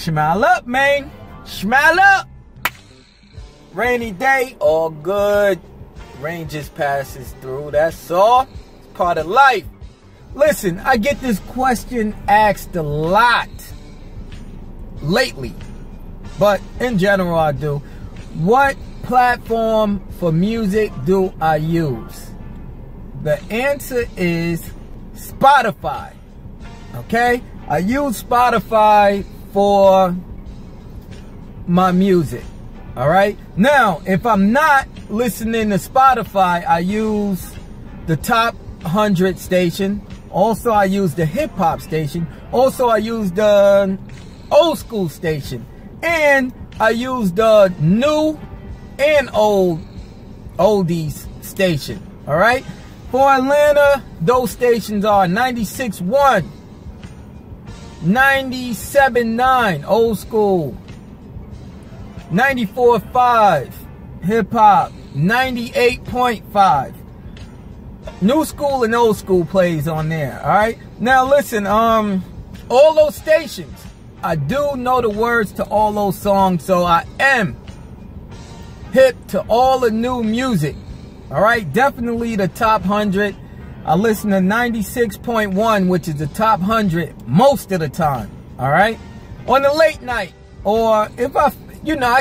Smile up, man. Smile up. Rainy day, all good. Rain just passes through, that's all. It's part of life. Listen, I get this question asked a lot lately, but in general I do. What platform for music do I use? The answer is Spotify. Okay? I use Spotify for my music. Alright? Now, if I'm not listening to Spotify, I use the top 100 station. Also, I use the hip hop station. Also, I use the old school station. And I use the new and old oldies station. Alright? For Atlanta, those stations are 96.1, 97.9 old school, 94.5 hip hop, 98.5 new school and old school plays on there. All right. Now listen, all those stations, I do know the words to all those songs, so I am hip to all the new music. All right, definitely the top 100. I listen to 96.1, which is the top 100 most of the time. All right, on the late night, or if I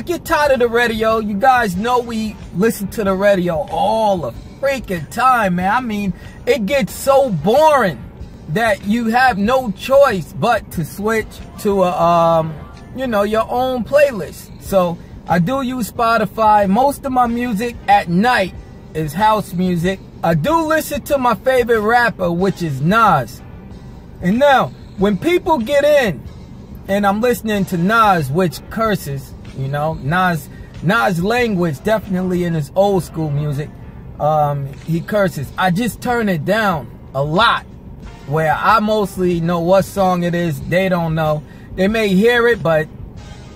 get tired of the radio. You guys know we listen to the radio all the freaking time, man. I mean, it gets so boring that you have no choice but to switch to a, your own playlist. So I do use Spotify. Most of my music at night is house music. I do listen to my favorite rapper, which is Nas. And now, when people get in, and I'm listening to Nas, which curses, Nas language, definitely in his old school music, he curses. I just turn it down a lot, where I mostly know what song it is. They don't know. They may hear it, but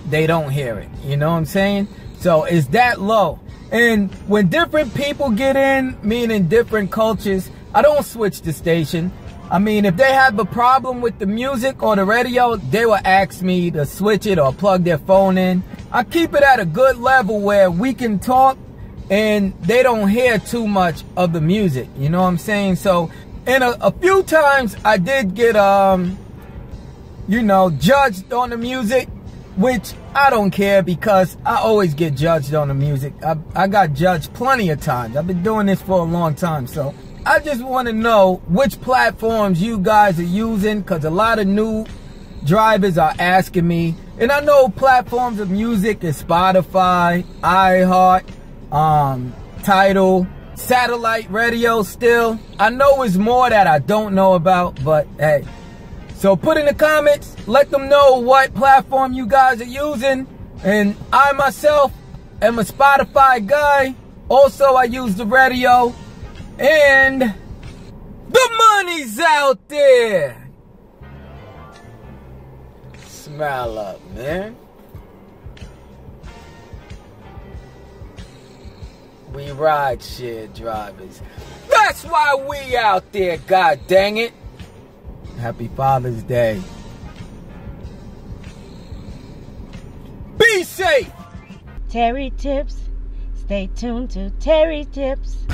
they don't hear it. You know what I'm saying? So it's that low. And when different people get in, meaning different cultures, I don't switch the station. I mean, if they have a problem with the music or the radio, they will ask me to switch it or plug their phone in. I keep it at a good level where we can talk and they don't hear too much of the music. You know what I'm saying? So, and a few times I did get, judged on the music, which I don't care because I always get judged on the music. I got judged plenty of times. I've been doing this for a long time. So I just want to know which platforms you guys are using, because a lot of new drivers are asking me. And I know platforms of music is Spotify, iHeart, Tidal, satellite radio still. I know it's more that I don't know about, but hey. So put in the comments, let them know what platform you guys are using. And I myself am a Spotify guy. Also, I use the radio. And the money's out there. Smile up, man. We ride share drivers. That's why we out there, god dang it. Happy Father's Day. Be safe. Terry Tips. Stay tuned to Terry Tips.